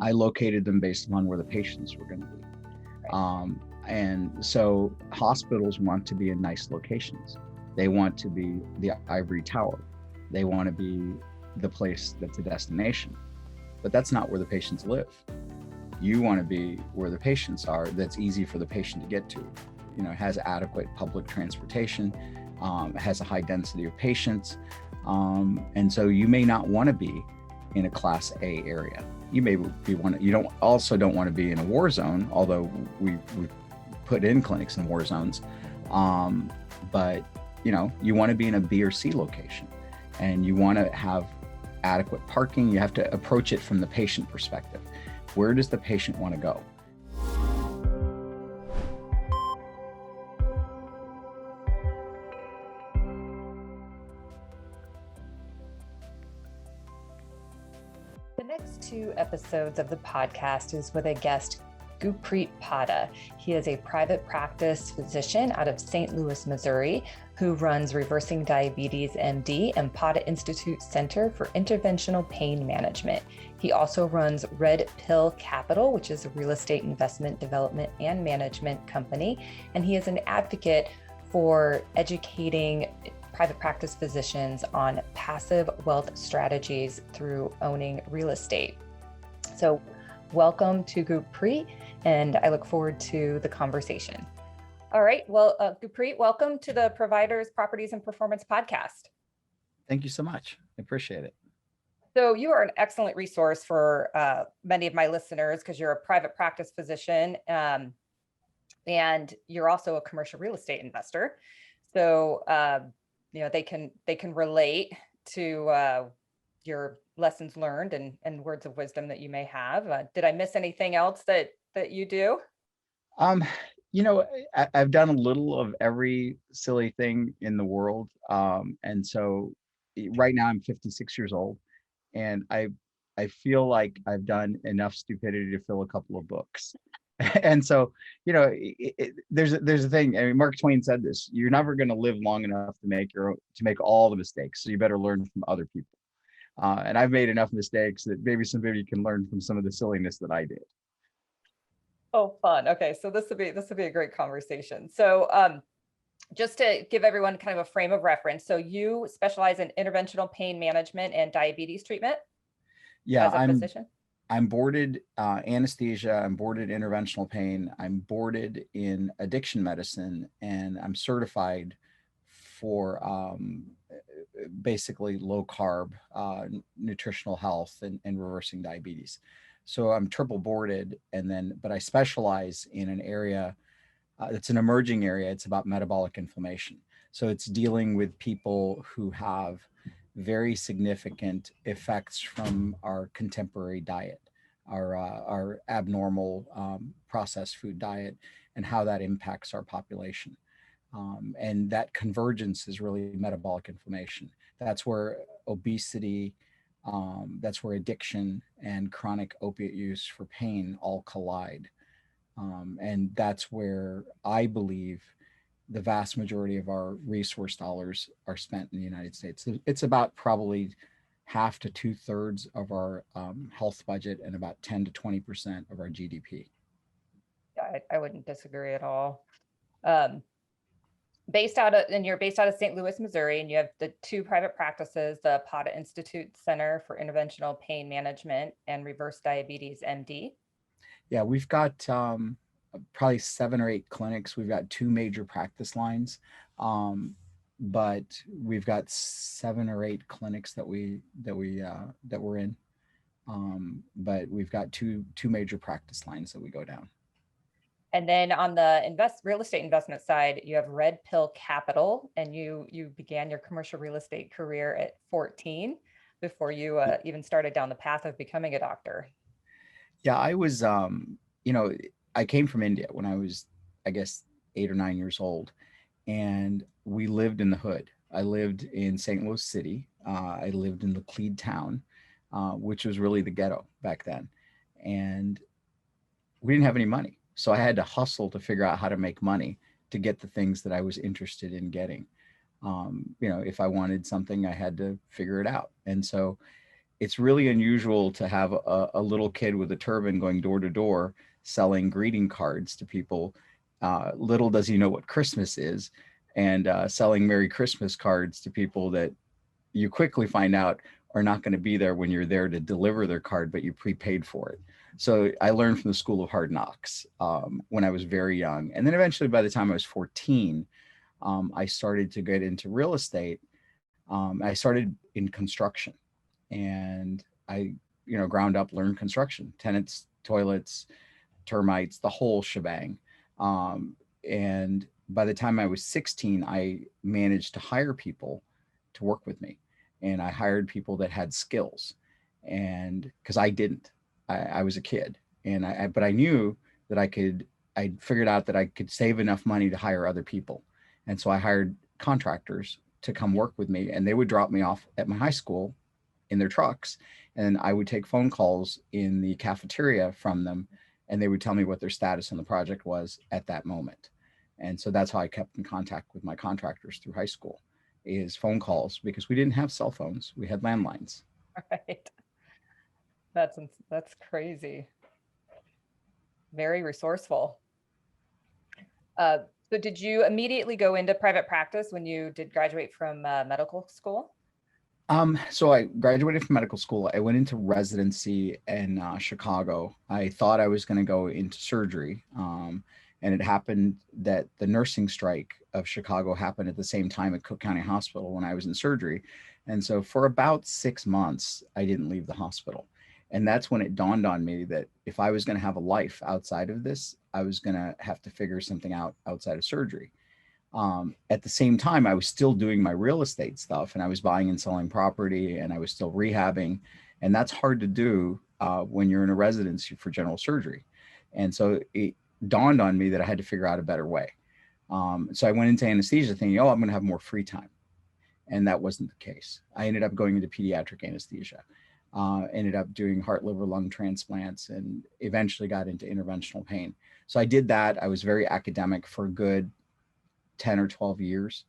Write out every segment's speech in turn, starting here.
I located them based upon where the patients were going to be. And so hospitals want to be in nice locations. They want to be the ivory tower. They want to be the place that's a destination. But that's not where the patients live. You want to be where the patients are, that's easy for the patient to get to. Has adequate public transportation, has a high density of patients. And so you may not want to be in a Class A area. You may be you don't want to be in a war zone, although we put in clinics in war zones. But you want to be in a B or C location, and you want to have adequate parking. You have to approach it from the patient perspective. Where does the patient want to go? The next 2 episodes of the podcast is with a guest, Gurpreet Padda. He is a private practice physician out of St. Louis, Missouri, who runs Reversing Diabetes MD and Padda Institute Center for Interventional Pain Management. He also runs Red Pill Capital, which is a real estate investment development and management company. And he is an advocate for educating private practice physicians on passive wealth strategies through owning real estate. So welcome to Gurpreet, and I look forward to the conversation. All right, well, Gurpreet, welcome to the Providers, Properties, and Performance podcast. Thank you so much. I appreciate it. So you are an excellent resource for many of my listeners because you're a private practice physician, and you're also a commercial real estate investor. So they can relate to your lessons learned and words of wisdom that you may have. Did I miss anything else that you do? I've done a little of every silly thing in the world. And so right now I'm 56 years old, and I feel like I've done enough stupidity to fill a couple of books. And so, there's a thing. I mean, Mark Twain said this: you're never going to live long enough to make all the mistakes. So you better learn from other people. And I've made enough mistakes that maybe somebody can learn from some of the silliness that I did. Oh, fun. Okay, so this would be a great conversation. So, just to give everyone kind of a frame of reference, so you specialize in interventional pain management and diabetes treatment. Yeah, as a physician. I'm boarded anesthesia, I'm boarded interventional pain, I'm boarded in addiction medicine, and I'm certified for basically low carb nutritional health and reversing diabetes. So I'm triple boarded, but I specialize in an area it's an emerging area. It's about metabolic inflammation. So it's dealing with people who have very significant effects from our contemporary diet, our abnormal processed food diet, and how that impacts our population. And that convergence is really metabolic inflammation. That's where obesity, that's where addiction and chronic opiate use for pain all collide. And that's where I believe the vast majority of our resource dollars are spent in the United States. It's about probably half to 2/3 of our health budget and about 10 to 20% of our GDP. Yeah, I wouldn't disagree at all. You're based out of St. Louis, Missouri, and you have the 2 private practices, the Padda Institute Center for Interventional Pain Management and Reverse Diabetes MD. Yeah, we've got probably 7 or 8 clinics. We've got 2 major practice lines, but we've got 7 or 8 clinics that we're in. But we've got two major practice lines that we go down. And then on the real estate investment side, you have Red Pill Capital, and you began your commercial real estate career at 14 before you even started down the path of becoming a doctor. Yeah, I was, I came from India when I was, I guess, 8 or 9 years old, and we lived in the hood. I lived in St. Louis City. I lived in Laclede Town, which was really the ghetto back then. And we didn't have any money. So I had to hustle to figure out how to make money to get the things that I was interested in getting. If I wanted something, I had to figure it out. And so it's really unusual to have a little kid with a turban going door to door selling greeting cards to people. Little does he know what Christmas is, and selling Merry Christmas cards to people that you quickly find out are not going to be there when you're there to deliver their card, but you prepaid for it. So I learned from the School of Hard Knocks when I was very young. And then eventually, by the time I was 14, I started to get into real estate. I started in construction, and I, ground up learned construction, tenants, toilets, termites, the whole shebang. And by the time I was 16, I managed to hire people to work with me. And I hired people that had skills. And because I didn't, I was a kid, and but I knew that I figured out that I could save enough money to hire other people. And so I hired contractors to come work with me, and they would drop me off at my high school in their trucks. And I would take phone calls in the cafeteria from them, and they would tell me what their status on the project was at that moment. And so that's how I kept in contact with my contractors through high school, is phone calls, because we didn't have cell phones. We had landlines. Right. That's crazy. Very resourceful. So did you immediately go into private practice when you did graduate from medical school? So I graduated from medical school. I went into residency in Chicago. I thought I was going to go into surgery. And it happened that the nursing strike of Chicago happened at the same time at Cook County Hospital when I was in surgery. And so for about 6 months, I didn't leave the hospital. And that's when it dawned on me that if I was going to have a life outside of this, I was going to have to figure something out outside of surgery. At the same time, I was still doing my real estate stuff, and I was buying and selling property, and I was still rehabbing. And that's hard to do when you're in a residency for general surgery. And so it dawned on me that I had to figure out a better way. So I went into anesthesia thinking, oh, I'm going to have more free time. And that wasn't the case. I ended up going into pediatric anesthesia, ended up doing heart, liver, lung transplants, and eventually got into interventional pain. So I did that. I was very academic for a good 10 or 12 years,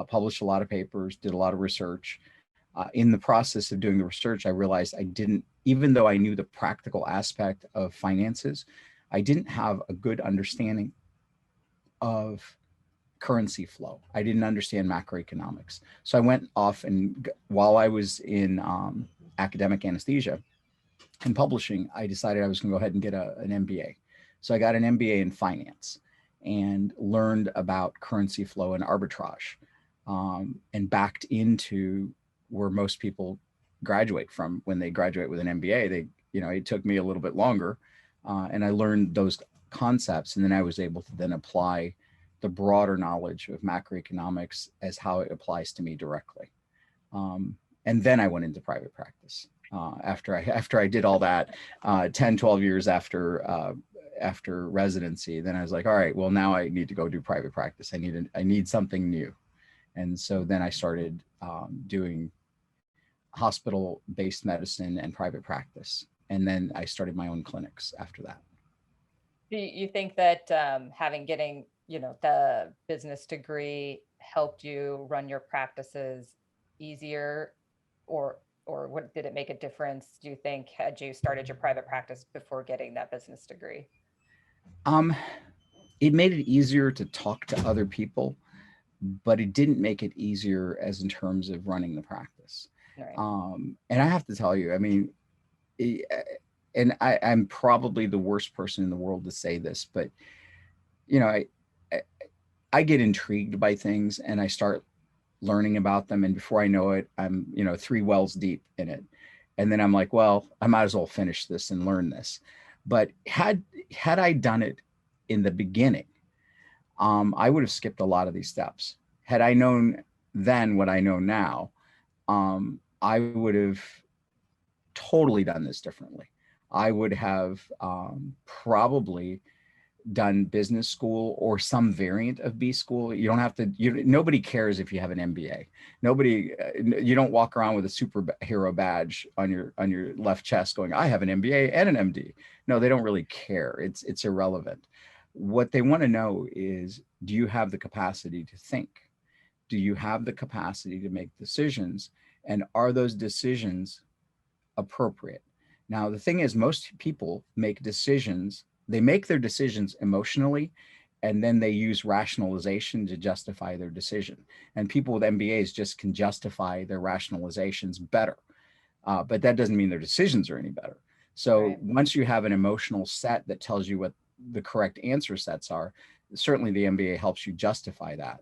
published a lot of papers, did a lot of research. In the process of doing the research, I realized I didn't, even though I knew the practical aspect of finances, I didn't have a good understanding of currency flow. I didn't understand macroeconomics. So I went off, and while I was in academic anesthesia and publishing, I decided I was going to go ahead and get an MBA. So I got an MBA in finance and learned about currency flow and arbitrage, and backed into where most people graduate from when they graduate with an MBA. It took me a little bit longer, and I learned those concepts, and then I was able to then apply the broader knowledge of macroeconomics as how it applies to me directly. And then I went into private practice after I did all that 10, 12 years after residency. Then I was like, all right, well, now I need to go do private practice. I need something new. And so then I started doing hospital-based medicine and private practice. And then I started my own clinics after that. Do you think that getting the business degree helped you run your practices easier, or what did it make a difference, do you think, had you started your private practice before getting that business degree? It made it easier to talk to other people, but it didn't make it easier as in terms of running the practice. Right. And I have to tell you, I mean, and I'm probably the worst person in the world to say this, but I get intrigued by things, and I start learning about them, and before I know it, I'm 3 wells deep in it, and then I'm like, well, I might as well finish this and learn this. But had I done it in the beginning, I would have skipped a lot of these steps. Had I known then what I know now, I would have totally done this differently. I would have probably done business school or some variant of B school. You don't have to, nobody cares if you have an MBA. You don't walk around with a superhero badge on your left chest going, I have an MBA and an MD. No, they don't really care. It's irrelevant. What they want to know is, do you have the capacity to think? Do you have the capacity to make decisions? And are those decisions appropriate. Now, the thing is, most people make decisions, they make their decisions emotionally, and then they use rationalization to justify their decision. And people with MBAs just can justify their rationalizations better. But that doesn't mean their decisions are any better. So Right. once you have an emotional set that tells you what the correct answer sets are, certainly the MBA helps you justify that.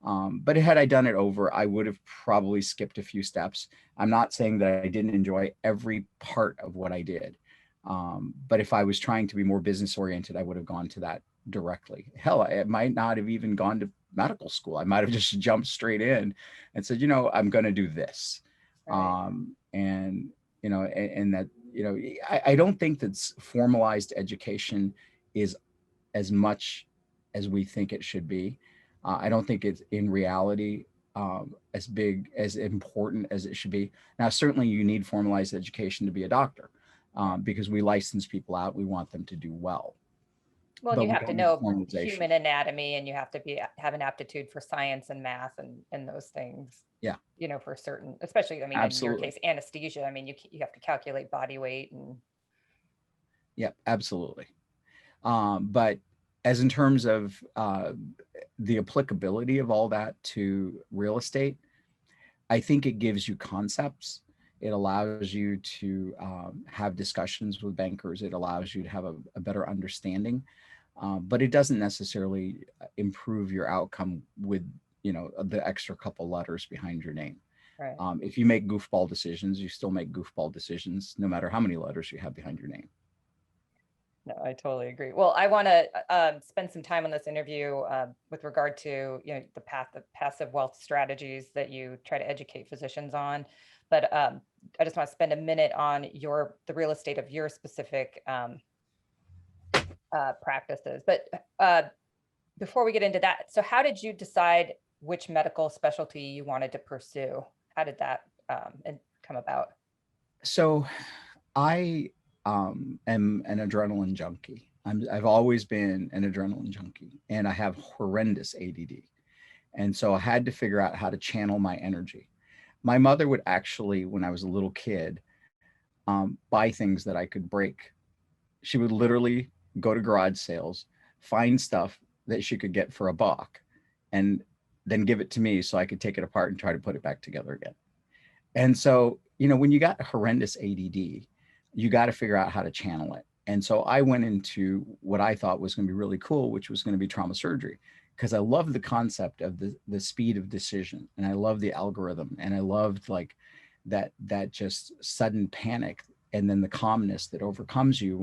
But had I done it over, I would have probably skipped a few steps. I'm not saying that I didn't enjoy every part of what I did. But if I was trying to be more business oriented, I would have gone to that directly. Hell, I might not have even gone to medical school. I might have just jumped straight in and said, I'm going to do this. Right. And, and that, I don't think that formalized education is as much as we think it should be. I don't think it's in reality as big, as important as it should be. Now, certainly you need formalized education to be a doctor because we license people out. We want them to do well, Well, and but you we have to don't need know formalization. human anatomy, and you have to have an aptitude for science and math and those things, Yeah, for certain, especially, I mean, in your absolutely. case, anesthesia, I mean, you have to calculate body weight and Yeah, absolutely. But as in terms of the applicability of all that to real estate, I think it gives you concepts. It allows you to have discussions with bankers. It allows you to have a better understanding, but it doesn't necessarily improve your outcome with the extra couple letters behind your name. right. If you make goofball decisions, you still make goofball decisions, no matter how many letters you have behind your name. No, I totally agree. Well, I want to spend some time on this interview with regard to the path of passive wealth strategies that you try to educate physicians on. But I just want to spend a minute on the real estate of your specific practices. But before we get into that, so how did you decide which medical specialty you wanted to pursue? How did that come about? So I am an adrenaline junkie. I've always been an adrenaline junkie, and I have horrendous ADD. And so I had to figure out how to channel my energy. My mother would actually, when I was a little kid, buy things that I could break. She would literally go to garage sales, find stuff that she could get for $1, and then give it to me so I could take it apart and try to put it back together again. And so, when you got horrendous ADD, you got to figure out how to channel it. And so I went into what I thought was going to be really cool, which was going to be trauma surgery, because I love the concept of the speed of decision, and I love the algorithm, and I loved like that just sudden panic, and then the calmness that overcomes you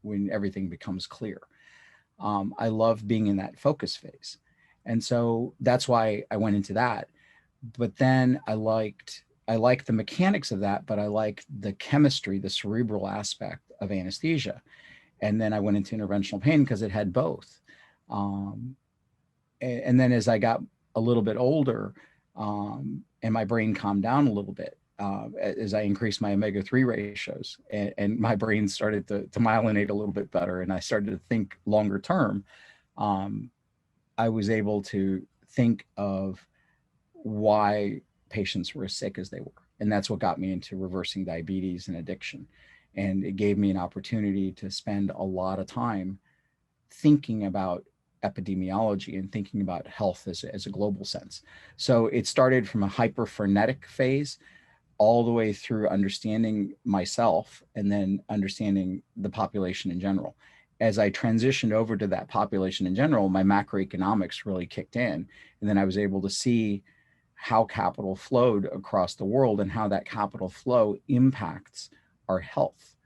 when everything becomes clear. I love being in that focus phase, and so that's why I went into that. But then I liked the mechanics of that, but I liked the chemistry, the cerebral aspect of anesthesia. And then I went into interventional pain because it had both. Um, and then as I got a little bit older, and my brain calmed down a little bit, as I increased my omega-3 ratios, and my brain started to myelinate a little bit better, and I started to think longer term, um, I was able to think of why patients were as sick as they were. And that's what got me into reversing diabetes and addiction. And it gave me an opportunity to spend a lot of time thinking about epidemiology and thinking about health as a global sense. So it started from a hyper frenetic phase all the way through understanding myself and then understanding the population in general. As I transitioned over to that population in general, my macroeconomics really kicked in. And then I was able to see how capital flowed across the world and how that capital flow impacts our health.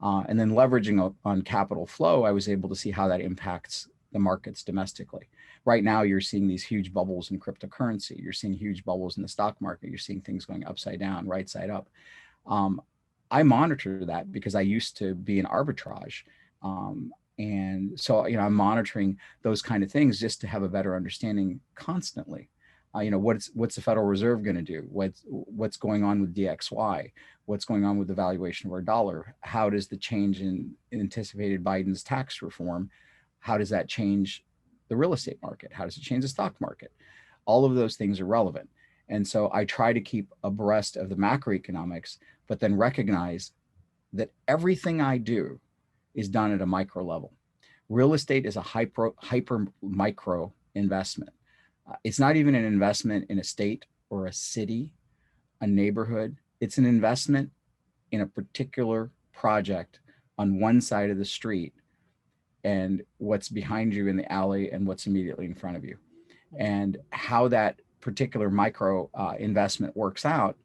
And then leveraging on capital flow, I was able to see how that impacts the markets domestically. Right now, you're seeing these huge bubbles in cryptocurrency. You're seeing huge bubbles in the stock market. You're seeing things going upside down, right side up. I monitor that because I used to be in arbitrage. And so, I'm monitoring those kind of things just to have a better understanding constantly. What's the Federal Reserve going to do? What's going on with DXY? What's going on with the valuation of our dollar? How does the change in anticipated Biden's tax reform, how does that change the real estate market? How does it change the stock market? All of those things are relevant. And so I try to keep abreast of the macroeconomics, but then recognize that everything I do is done at a micro level. Real estate is a hyper micro investment. It's not even an investment in a state or a city, a neighborhood. It's an investment in a particular project on one side of the street and what's behind you in the alley and what's immediately in front of you. And how that particular micro investment works out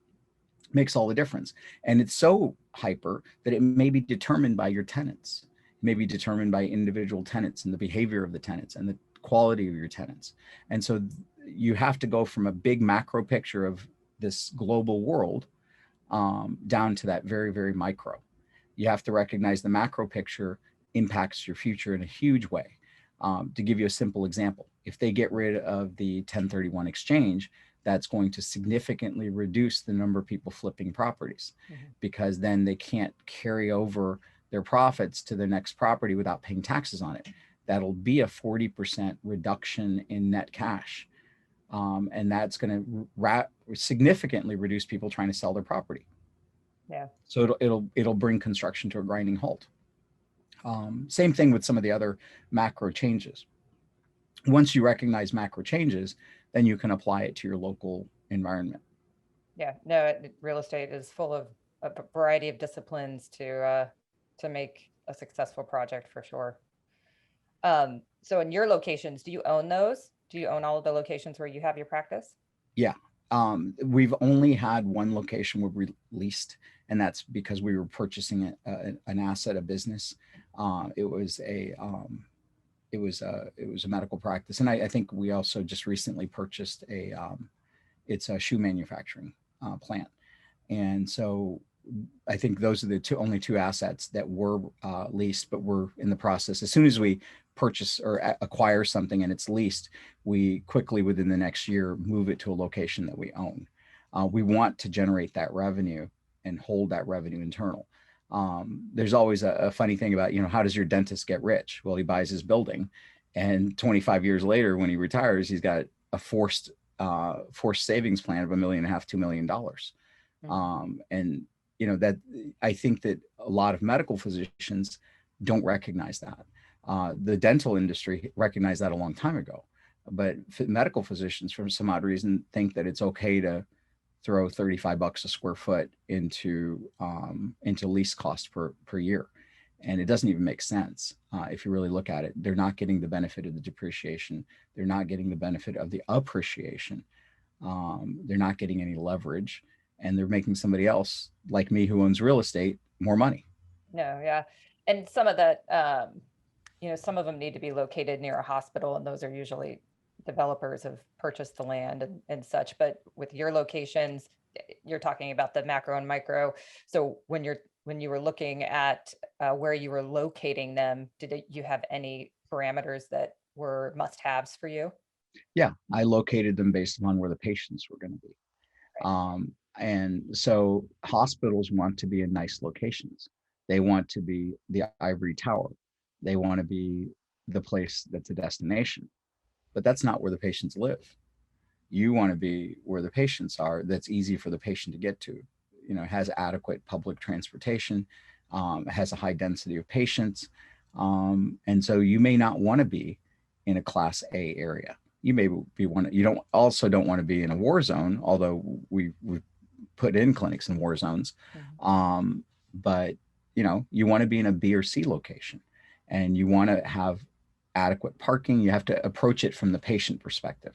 makes all the difference. And it's so hyper that it may be determined by your tenants, it may be determined by individual tenants and the behavior of the tenants and the quality of your tenants. And so you have to go from a big macro picture of this global world down to that very, very micro. You have to recognize the macro picture impacts your future in a huge way. To give you a simple example, if they get rid of the 1031 exchange, that's going to significantly reduce the number of people flipping properties, because then they can't carry over their profits to the next property without paying taxes on it. That'll be a 40% reduction in net cash. And that's going to significantly reduce people trying to sell their property. Yeah. So it'll bring construction to a grinding halt. Same thing with some of the other macro changes. Once you recognize macro changes, then you can apply it to your local environment. Yeah, no, real estate is full of a variety of disciplines to make a successful project for sure. So in your locations, do you own those? Do you own all of the locations where you have your practice? Yeah. We've only had one location where we leased, and that's because we were purchasing an asset, a business. It was a medical practice, and I think we also just recently purchased it's a shoe manufacturing plant, and so I think those are the only two assets that were leased, but we're in the process. As soon as we purchase or acquire something and it's leased, we quickly within the next year move it to a location that we own. We want to generate that revenue and hold that revenue internal. There's always a funny thing about, how does your dentist get rich? Well, he buys his building, and 25 years later, when he retires, he's got a forced savings plan of $1.5 million, $2 million. And that I think that a lot of medical physicians don't recognize that. The dental industry recognized that a long time ago, but medical physicians, for some odd reason, think that it's okay to throw $35 a square foot into lease cost per year. And it doesn't even make sense. If you really look at it, they're not getting the benefit of the depreciation. They're not getting the benefit of the appreciation. They're not getting any leverage, and they're making somebody else like me who owns real estate more money. No, yeah. And some of that, some of them need to be located near a hospital, and those are usually developers have purchased the land and such. But with your locations, you're talking about the macro and micro. So when you were looking at where you were locating them, did you have any parameters that were must-haves for you? Yeah, I located them based upon where the patients were going to be. Right. And so hospitals want to be in nice locations. They want to be the ivory tower. They want to be the place that's a destination, but that's not where the patients live. You want to be where the patients are, that's easy for the patient to get to, has adequate public transportation, has a high density of patients. And so you may not want to be in a class A area. You may be you don't want to be in a war zone, although we put in clinics in war zones. But you want to be in a B or C location, and you want to have adequate parking. You have to approach it from the patient perspective.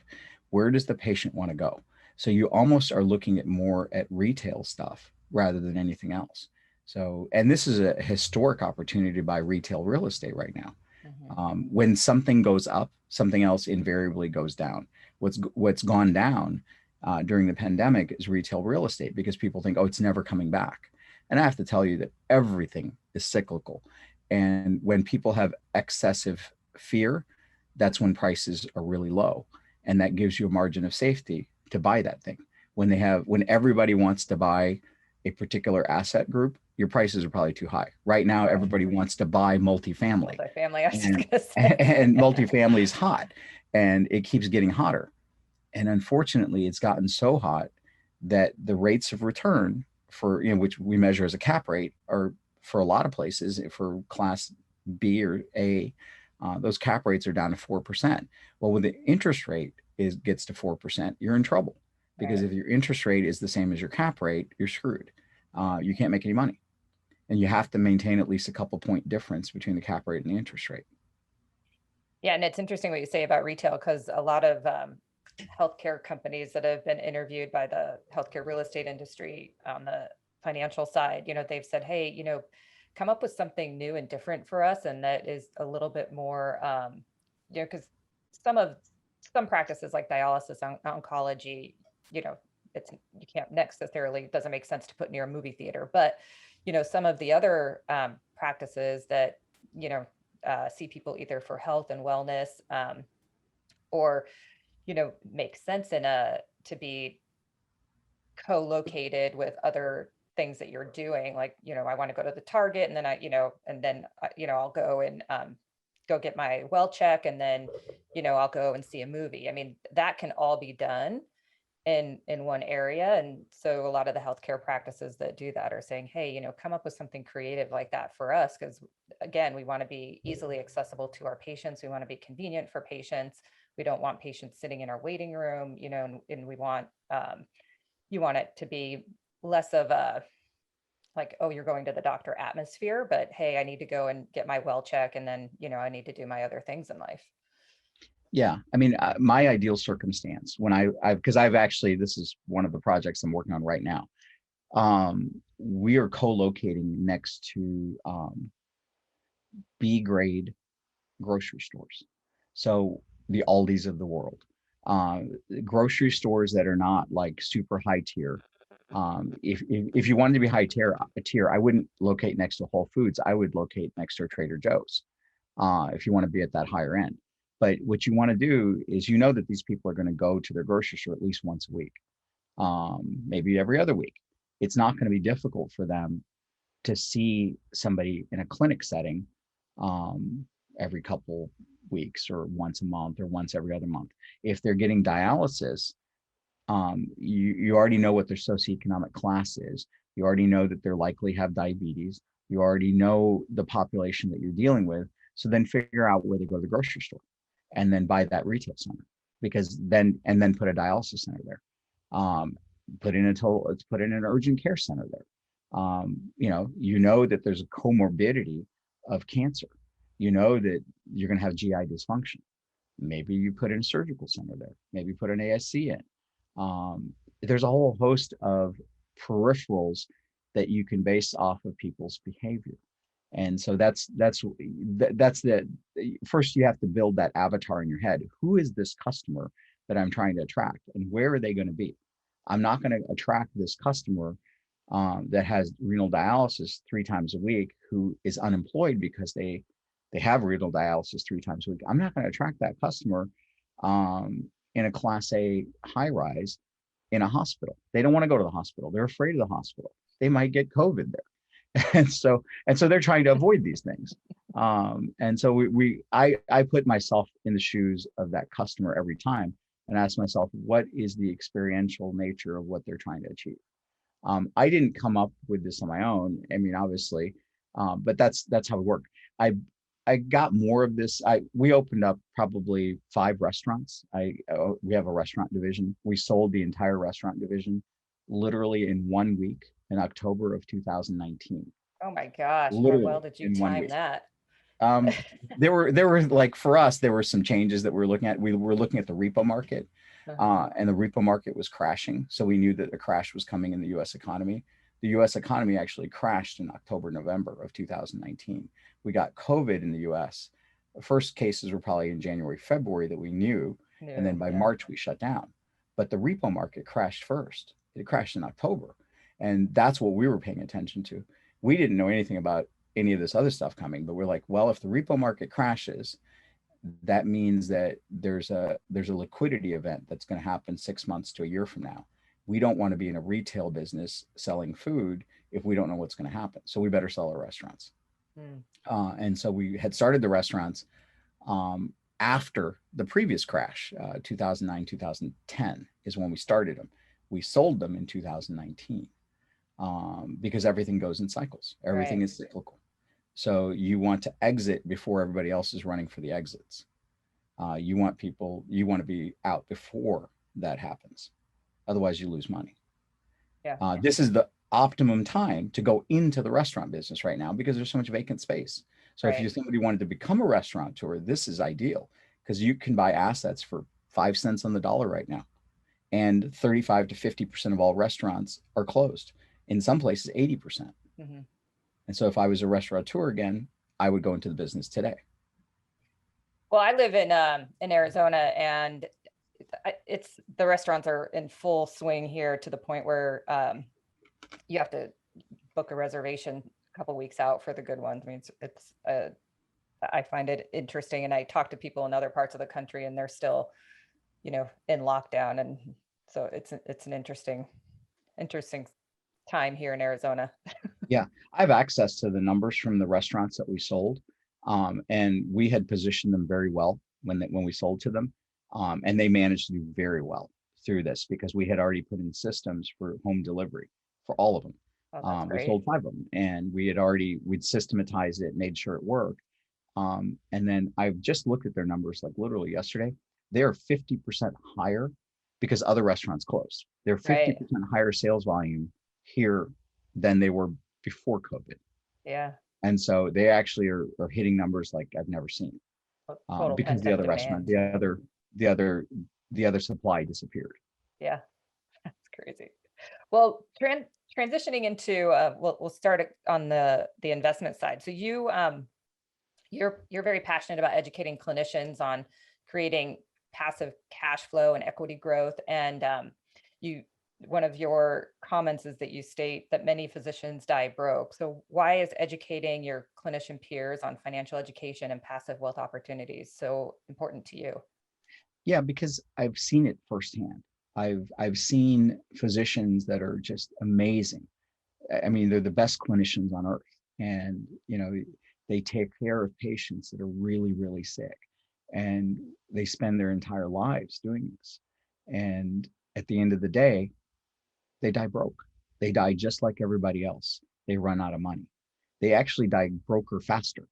Where does the patient want to go? So you almost are looking at more at retail stuff rather than anything else. So, and this is a historic opportunity to buy retail real estate right now. When something goes up, something else invariably goes down. What's gone down during the pandemic is retail real estate, because people think, oh, it's never coming back. And I have to tell you that everything is cyclical. And when people have excessive fear, that's when prices are really low. And that gives you a margin of safety to buy that thing. When everybody wants to buy a particular asset group, your prices are probably too high. Right now, everybody wants to buy multifamily. Multifamily, I was just gonna say. And multifamily is hot, and it keeps getting hotter. And unfortunately, it's gotten so hot that the rates of return for, which we measure as a cap rate, are for a lot of places for class B or A, those cap rates are down to 4%. Well, when the interest rate gets to 4%, you're in trouble, because Right. if your interest rate is the same as your cap rate, you're screwed. You can't make any money, and you have to maintain at least a couple point difference between the cap rate and the interest rate. Yeah, and it's interesting what you say about retail, because a lot of healthcare companies that have been interviewed by the healthcare real estate industry on the financial side, they've said, hey, come up with something new and different for us, and that is a little bit more, because some practices like dialysis, oncology, it's you can't necessarily, it doesn't make sense to put near a movie theater, but some of the other practices that see people either for health and wellness, or make sense to be co-located with other things that you're doing. Like, I want to go to the Target, and then I'll go and go get my well check, and then, I'll go and see a movie. I mean, that can all be done in one area. And so a lot of the healthcare practices that do that are saying, hey, come up with something creative like that for us. Because again, we want to be easily accessible to our patients. We want to be convenient for patients. We don't want patients sitting in our waiting room, and we want, you want it to be less of a, like, oh, you're going to the doctor atmosphere, but hey, I need to go and get my well check, and then, I need to do my other things in life. Yeah, I mean, my ideal circumstance, when because I've actually, this is one of the projects I'm working on right now. We are co-locating next to B grade grocery stores. So the Aldis of the world, grocery stores that are not like super high tier. If you wanted to be high tier, I wouldn't locate next to Whole Foods. I would locate next to a Trader Joe's, if you want to be at that higher end. But what you want to do is, that these people are going to go to their grocery store at least once a week, maybe every other week. It's not going to be difficult for them to see somebody in a clinic setting every couple weeks, or once a month, or once every other month. If they're getting dialysis, you already know what their socioeconomic class is. You already know that they're likely have diabetes. You already know the population that you're dealing with. So then figure out where they go to the grocery store, and then buy that retail center, and then put a dialysis center there. Put in an urgent care center there. That there's a comorbidity of cancer. That you're going to have GI dysfunction. Maybe you put in a surgical center there. Maybe put an ASC in. There's a whole host of peripherals that you can base off of people's behavior. And so that's the first, you have to build that avatar in your head. Who is this customer that I'm trying to attract, and where are they going to be? I'm not going to attract this customer that has renal dialysis 3 times a week, who is unemployed because they have renal dialysis 3 times a week. I'm not going to attract that customer in a class A high rise in a hospital. They don't want to go to the hospital. They're afraid of the hospital. They might get COVID there. And so they're trying to avoid these things. And so I put myself in the shoes of that customer every time, and ask myself, what is the experiential nature of what they're trying to achieve? I didn't come up with this on my own. I mean, obviously, but that's how it worked. I got more of this. We opened up probably 5 restaurants. We have a restaurant division. We sold the entire restaurant division literally in 1 week, in October of 2019. Oh my gosh, how well Literally did you in 1 time week. that? There were like, for us, there were some changes that we were looking at. We were looking at the repo market, and the repo market was crashing. So we knew that a crash was coming in the U.S. economy. The U.S. economy actually crashed in October, November of 2019. We got COVID in the U.S. The first cases were probably in January, February that we knew, and then by March we shut down. But the repo market crashed first. It crashed in October, and that's what we were paying attention to. We didn't know anything about any of this other stuff coming, but we're like, well, if the repo market crashes, that means that there's a liquidity event that's going to happen 6 months to a year from now. We don't want to be in a retail business selling food if we don't know what's going to happen. So we better sell our restaurants. And so we had started the restaurants after the previous crash, 2009, 2010 is when we started them. We sold them in 2019. because everything goes in cycles. Everything Right. is cyclical. So you want to exit before everybody else is running for the exits. You want to be out before that happens. Otherwise, you lose money. Yeah. This is the optimum time to go into the restaurant business right now because there's so much vacant space. So if Right. you somebody wanted to become a restaurateur, this is ideal because you can buy assets for 5 cents on the dollar right now. And 35 to 50% of all restaurants are closed. In some places, 80%. Mm-hmm. And so if I was a restaurateur again, I would go into the business today. Well, I live in Arizona, and it's the restaurants are in full swing here to the point where you have to book a reservation a couple weeks out for the good ones. I mean, I find it interesting, and I talk to people in other parts of the country, and they're still, in lockdown, and so it's an interesting time here in Arizona. Yeah, I have access to the numbers from the restaurants that we sold, and we had positioned them very well when we sold to them, and they managed to do very well through this because we had already put in systems for home delivery for all of them. Oh, that's We great. sold 5 of them, and we'd systematized it, made sure it worked. And then I've just looked at their numbers like literally yesterday. They are 50% higher because other restaurants closed. They're Right. 50% higher sales volume here than they were before COVID. Yeah. And so they actually are hitting numbers like I've never seen, Total because the pent-up other restaurant, demand. the other, the other supply disappeared. Yeah, that's crazy. Well, transitioning into we'll start on the investment side. So you're very passionate about educating clinicians on creating passive cash flow and equity growth. And you one of your comments is that you state that many physicians die broke. So why is educating your clinician peers on financial education and passive wealth opportunities so important to you? Yeah, because I've seen it firsthand. I've seen physicians that are just amazing. I mean, they're the best clinicians on earth, and they take care of patients that are really, really sick, and they spend their entire lives doing this. And at the end of the day, they die broke. They die just like everybody else. They run out of money. They actually die broke or faster,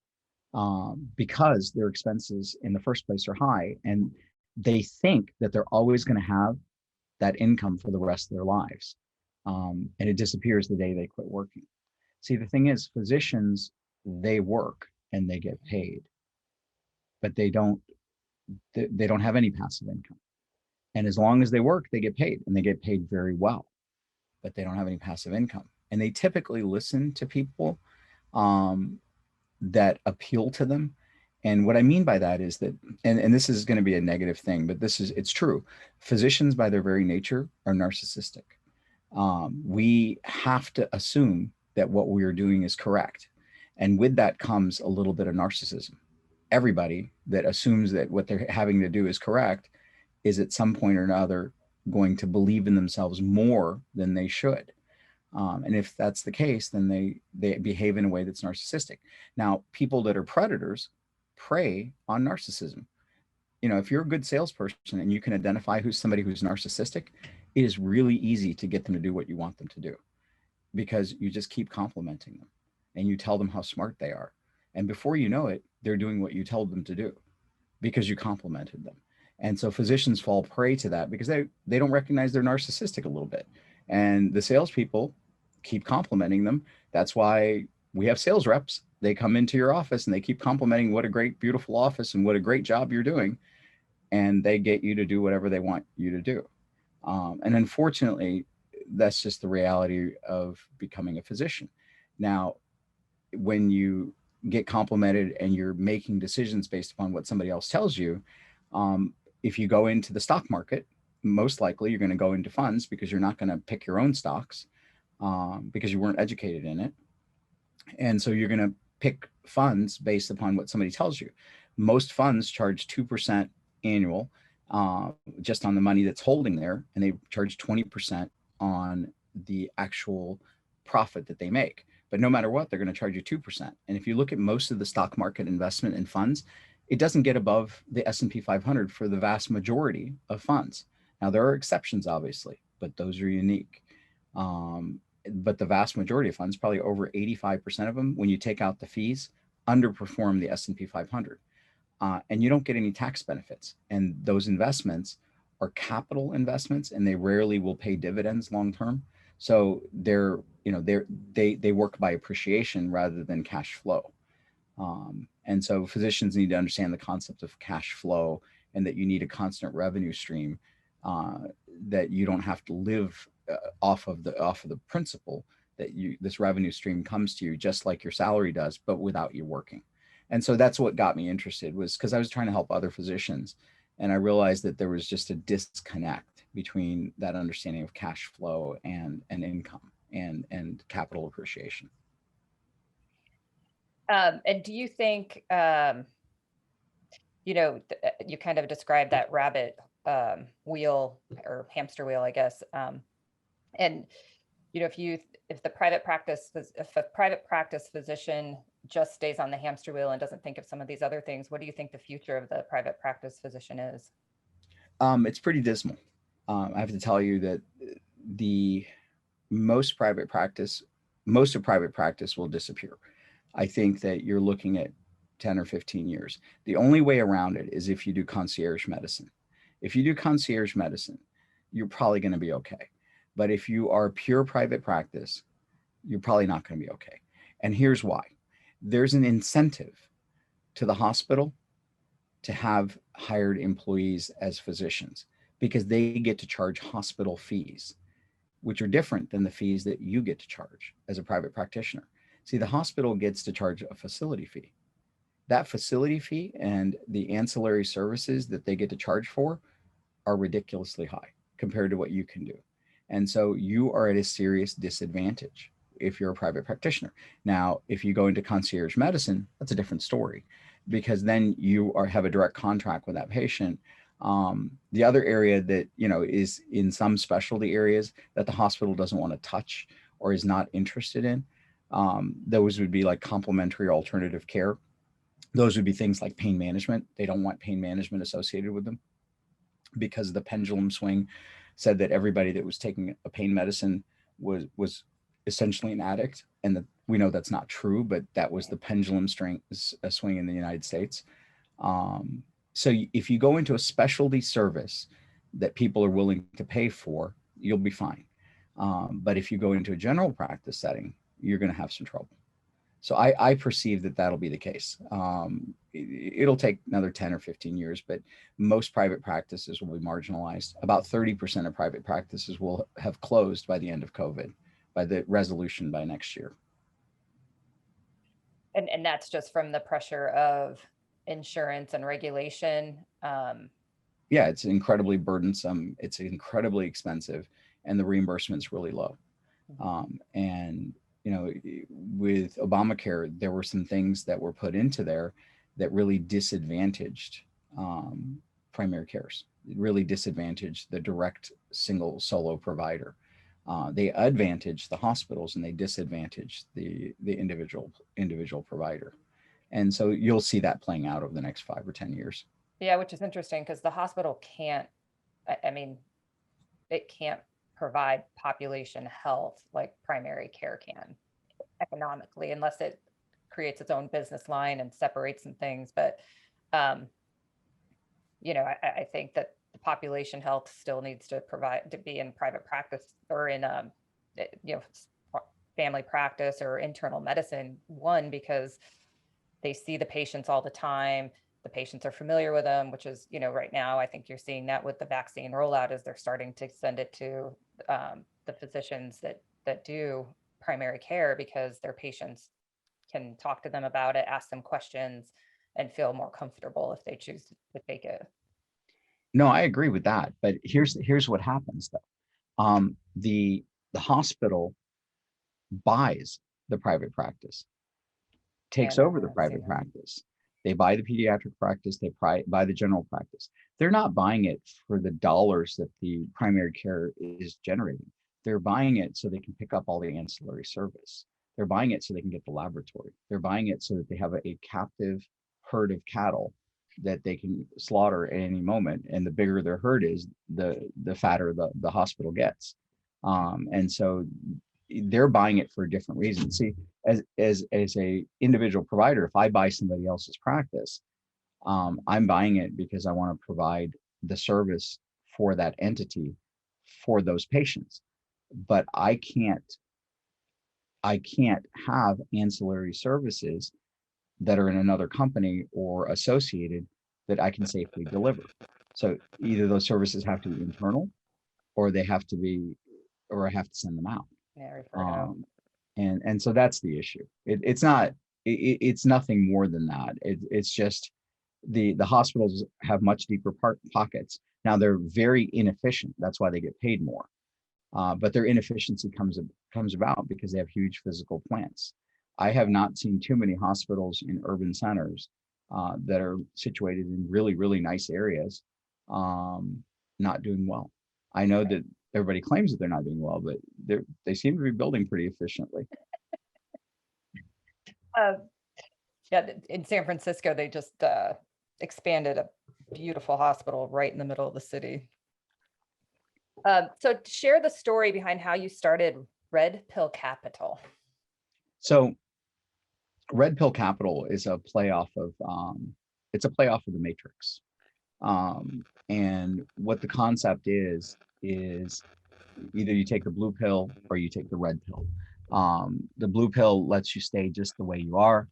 because their expenses in the first place are high, and they think that they're always going to have that income for the rest of their lives. And it disappears the day they quit working. See, the thing is, physicians, they work and they get paid, but they don't have any passive income. And as long as they work, they get paid, and they get paid very well, but they don't have any passive income. And they typically listen to people, um, that appeal to them. And what I mean by that is that, and this is going to be a negative thing, but it's true. Physicians, by their very nature, are narcissistic. We have to assume that what we are doing is correct. And with that comes a little bit of narcissism. Everybody that assumes that what they're having to do is correct is at some point or another going to believe in themselves more than they should. And if that's the case, then they behave in a way that's narcissistic. Now, people that are predators prey on narcissism. If you're a good salesperson and you can identify who's somebody who's narcissistic, it is really easy to get them to do what you want them to do because you just keep complimenting them and you tell them how smart they are. And before you know it, they're doing what you told them to do because you complimented them. And so physicians fall prey to that because they don't recognize they're narcissistic a little bit. And the salespeople keep complimenting them. That's why we have sales reps. They come into your office and they keep complimenting what a great, beautiful office and what a great job you're doing. And they get you to do whatever they want you to do. And unfortunately, that's just the reality of becoming a physician. Now, when you get complimented and you're making decisions based upon what somebody else tells you, if you go into the stock market, most likely you're going to go into funds because you're not going to pick your own stocks, because you weren't educated in it. And so you're going to pick funds based upon what somebody tells you. Most funds charge 2% annual, just on the money that's holding there, and they charge 20% on the actual profit that they make. But no matter what, they're going to charge you 2%. And if you look at most of the stock market investment in funds, it doesn't get above the S&P 500 for the vast majority of funds. Now, there are exceptions, obviously, but those are unique. but the vast majority of funds, probably over 85% of them, when you take out the fees, underperform the S&P 500. And you don't get any tax benefits. And those investments are capital investments, and they rarely will pay dividends long term. So they work by appreciation rather than cash flow. And so physicians need to understand the concept of cash flow, and that you need a constant revenue stream, that you don't have to live off of the principle that this revenue stream comes to you just like your salary does, but without you working. And so that's what got me interested, was because I was trying to help other physicians, and I realized that there was just a disconnect between that understanding of cash flow and income and capital appreciation. And do you think, you kind of described that rabbit wheel or hamster wheel, I guess. And if a private practice physician just stays on the hamster wheel and doesn't think of some of these other things, what do you think the future of the private practice physician is? It's pretty dismal. I have to tell you that the most private practice, most of private practice will disappear. I think that you're looking at 10 or 15 years. The only way around it is if you do concierge medicine. If you do concierge medicine, you're probably going to be okay. But if you are pure private practice, you're probably not going to be okay. And here's why. There's an incentive to the hospital to have hired employees as physicians, because they get to charge hospital fees, which are different than the fees that you get to charge as a private practitioner. See, the hospital gets to charge a facility fee. That facility fee and the ancillary services that they get to charge for are ridiculously high compared to what you can do. And so you are at a serious disadvantage if you're a private practitioner. Now, if you go into concierge medicine, that's a different story, because then you have a direct contract with that patient. The other area that, is in some specialty areas that the hospital doesn't want to touch or is not interested in, those would be like complementary alternative care. Those would be things like pain management. They don't want pain management associated with them, because the pendulum swing said that everybody that was taking a pain medicine was essentially an addict. And we know that's not true, but that was the pendulum swing in the United States. So if you go into a specialty service that people are willing to pay for, you'll be fine. But if you go into a general practice setting, you're going to have some trouble. So I perceive that that'll be the case. It'll take another 10 or 15 years, but most private practices will be marginalized. About 30% of private practices will have closed by the end of COVID, by the resolution by next year. And that's just from the pressure of insurance and regulation. Yeah, it's incredibly burdensome. It's incredibly expensive, and the reimbursement's really low. And with Obamacare, there were some things that were put into there that really disadvantaged primary cares. It really disadvantaged the direct single solo provider. They advantaged the hospitals, and they disadvantaged the individual provider. And so you'll see that playing out over the next 5 or 10 years. Yeah, which is interesting, because the hospital can't, it can't provide population health like primary care can economically, unless it creates its own business line and separates some things. But I think that the population health still needs to be in private practice, or in family practice or internal medicine. One, because they see the patients all the time. The patients are familiar with them, which is, right now, I think you're seeing that with the vaccine rollout, is they're starting to send it to the physicians that do primary care, because their patients can talk to them about it, ask them questions, and feel more comfortable if they choose to take it. No, I agree with that. But here's what happens though. The hospital buys the private practice, takes over the private practice. They buy the pediatric practice, they buy the general practice. They're not buying it for the dollars that the primary care is generating. They're buying it so they can pick up all the ancillary service. They're buying it so they can get the laboratory. They're buying it so that they have a captive herd of cattle that they can slaughter at any moment. And the bigger their herd is, the fatter the hospital gets. And so they're buying it for a different reason. See, as a individual provider, if I buy somebody else's practice, I'm buying it because I want to provide the service for that entity for those patients. But I can't have ancillary services that are in another company or associated that I can safely deliver. So either those services have to be internal, or they have to be, or I have to send them out. Yeah, referred out. And so that's the issue. It's not, it's nothing more than that. It's just the hospitals have much deeper pockets. Now they're very inefficient. That's why they get paid more. But their inefficiency comes about because they have huge physical plants. I have not seen too many hospitals in urban centers that are situated in really, really nice areas not doing well. I know that everybody claims that they're not doing well, but they seem to be building pretty efficiently. Yeah, in San Francisco, they just expanded a beautiful hospital right in the middle of the city. So share the story behind how you started Red Pill Capital. So Red Pill Capital is a playoff of the Matrix. And what the concept is either you take the blue pill or you take the red pill. The blue pill lets you stay just the way you are.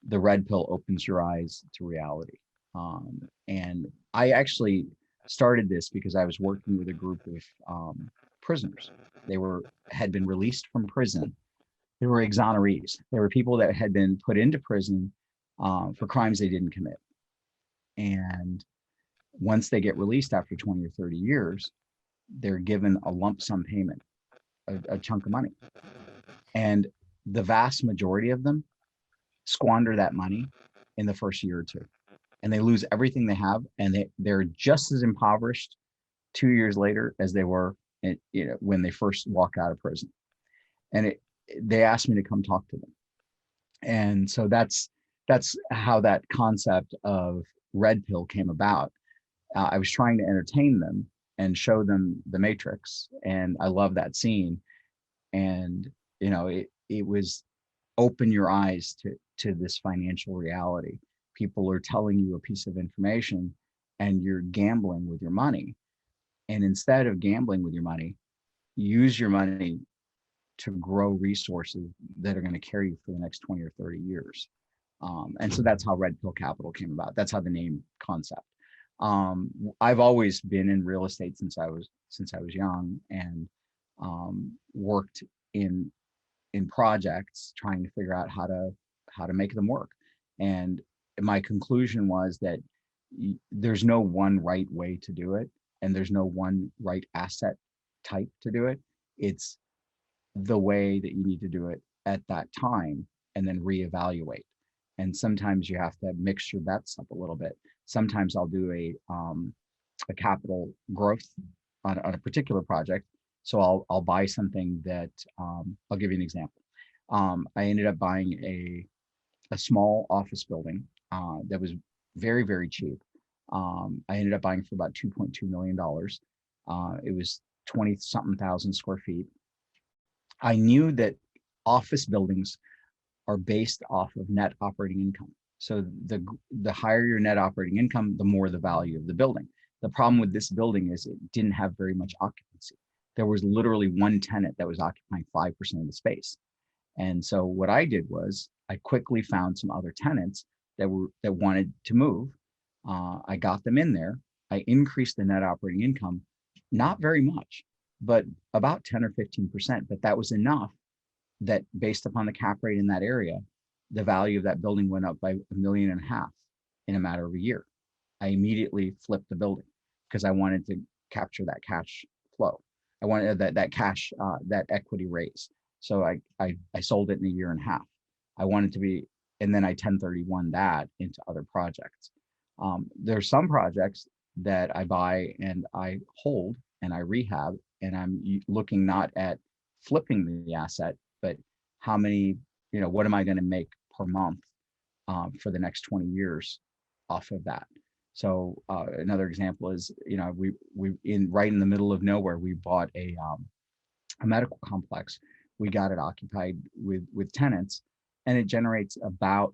The red pill opens your eyes to reality. And I actually started this because I was working with a group of prisoners. They had been released from prison. They were exonerees. They were people that had been put into prison for crimes they didn't commit. And once they get released after 20 or 30 years, they're given a lump sum payment, a chunk of money. And the vast majority of them squander that money in the first year or two. And they lose everything they have, and they're just as impoverished 2 years later as they were when they first walked out of prison. And they asked me to come talk to them. And so that's how that concept of red pill came about. I was trying to entertain them and show them the Matrix, and I love that scene. And it was open your eyes to this financial reality. People are telling you a piece of information, and you're gambling with your money. And instead of gambling with your money, use your money to grow resources that are going to carry you for the next 20 or 30 years. And so that's how Red Pill Capital came about. That's how the name concept. I've always been in real estate since I was young, and worked in projects trying to figure out how to make them work. And my conclusion was that there's no one right way to do it, and there's no one right asset type to do it. It's the way that you need to do it at that time, and then reevaluate. And sometimes you have to mix your bets up a little bit. Sometimes I'll do a capital growth on a particular project. So I'll buy something that I'll give you an example. I ended up buying a small office building that was very, very cheap. I ended up buying for about $2.2 million. It was 20 something thousand square feet. I knew that office buildings are based off of net operating income. So the higher your net operating income, the more the value of the building. The problem with this building is it didn't have very much occupancy. There was literally one tenant that was occupying 5% of the space. And so what I did was I quickly found some other tenants that wanted to move. I got them in there. I increased the net operating income, not very much, but about 10 or 15%. But that was enough that, based upon the cap rate in that area, the value of that building went up by $1.5 million in a matter of a year. I immediately flipped the building because I wanted to capture that cash flow. I wanted that cash, that equity raise. So I sold it in 1.5 years. I wanted to be, and then I 1031 that into other projects. There's some projects that I buy and I hold and I rehab, and I'm looking not at flipping the asset, but how many, what am I going to make per month for the next 20 years off of that. So another example is, we right in the middle of nowhere, we bought a medical complex we got it occupied with tenants, and it generates about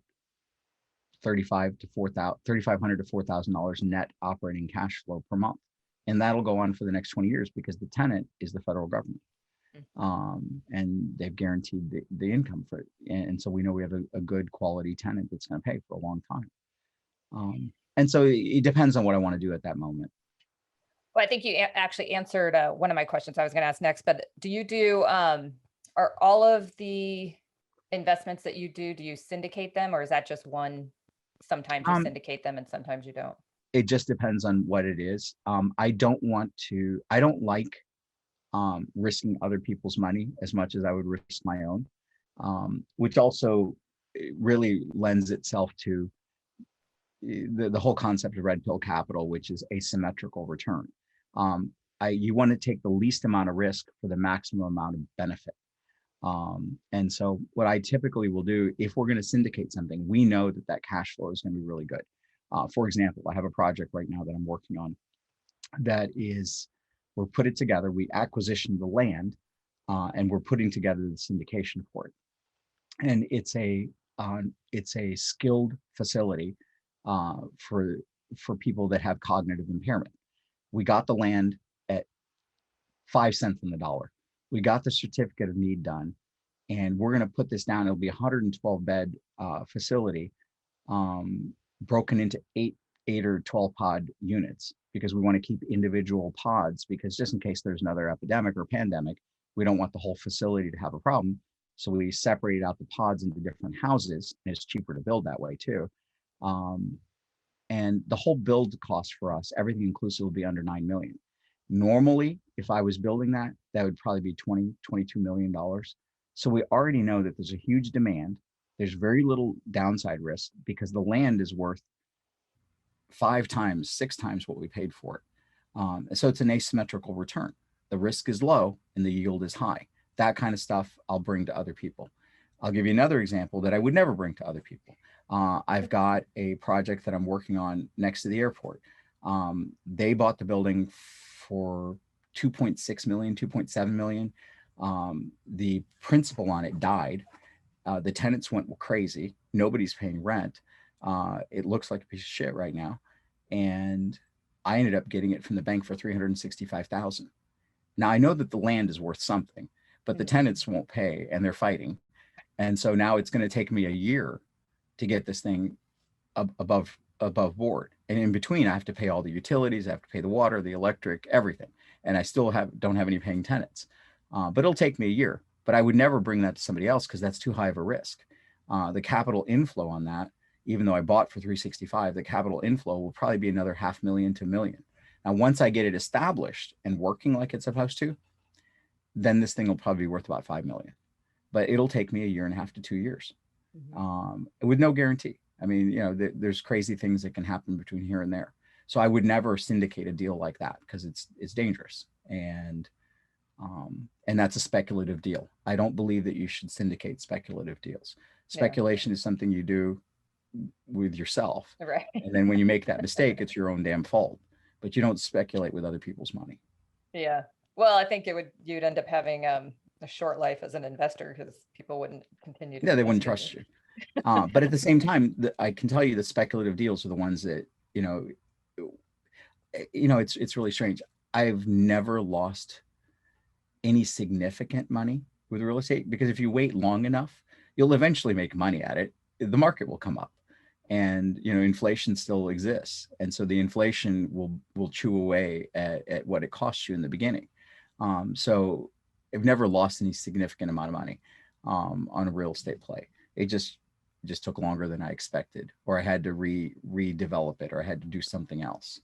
3,500 to $4,000 net operating cash flow per month. And that'll go on for the next 20 years because the tenant is the federal government. And they've guaranteed the income for it. And so we know we have a good quality tenant that's going to pay for a long time. And so it depends on what I want to do at that moment. Well, I think you actually answered one of my questions I was going to ask next, but do you do, are all of the investments that you do you syndicate them, or is that just one? Sometimes you syndicate them and sometimes you don't. It just depends on what it is. I don't like risking other people's money as much as I would risk my own, which also really lends itself to the whole concept of red pill capital, which is asymmetrical return. You want to take the least amount of risk for the maximum amount of benefit. And so what I typically will do, if we're going to syndicate something, we know that cash flow is going to be really good. For example, I have a project right now that I'm working on that is, we're put it together, we acquisition the land, and we're putting together the syndication for it. And it's a skilled facility for people that have cognitive impairment. We got the land at 5 cents on the dollar. We got the certificate of need done, and we're going to put this down. It'll be a 112 bed facility, broken into eight or 12 pod units, because we want to keep individual pods, because just in case there's another epidemic or pandemic, we don't want the whole facility to have a problem. So we separated out the pods into different houses, and it's cheaper to build that way too. And the whole build cost for us, everything inclusive, will be under $9 million. Normally, if I was building that would probably be $22 million. So we already know that there's a huge demand. There's very little downside risk because the land is worth 5 times, 6 times what we paid for it. So it's an asymmetrical return. The risk is low and the yield is high. That kind of stuff I'll bring to other people. I'll give you another example that I would never bring to other people. I've got a project that I'm working on next to the airport. They bought the building for 2.6 million, 2.7 million. The principal on it died. The tenants went crazy. Nobody's paying rent. It looks like a piece of shit right now. And I ended up getting it from the bank for $365,000. Now I know that the land is worth something, but the tenants won't pay and they're fighting. And so now it's going to take me a year to get this thing above board. And in between, I have to pay all the utilities. I have to pay the water, the electric, everything. And I still don't have any paying tenants. But it'll take me a year. But I would never bring that to somebody else because that's too high of a risk. The capital inflow on that, even though I bought for 365, the capital inflow will probably be another $500,000 to $1 million. Now, once I get it established and working like it's supposed to, then this thing will probably be worth about $5 million. But it'll take me 1.5 to 2 years, with no guarantee. I mean, there's crazy things that can happen between here and there. So I would never syndicate a deal like that because it's dangerous. And that's a speculative deal. I don't believe that you should syndicate speculative deals. Speculation is something you do with yourself. Right. And then when you make that mistake, it's your own damn fault. But you don't speculate with other people's money. Yeah. Well, I think you'd end up having a short life as an investor because people wouldn't continue to. Yeah, they wouldn't trust you. But at the same time, I can tell you the speculative deals are the ones that, it's really strange. I've never lost any significant money with real estate because if you wait long enough, you'll eventually make money at it. The market will come up and, inflation still exists. And so the inflation will chew away at what it costs you in the beginning. So I've never lost any significant amount of money on a real estate play. It just took longer than I expected, or I had to redevelop it, or I had to do something else.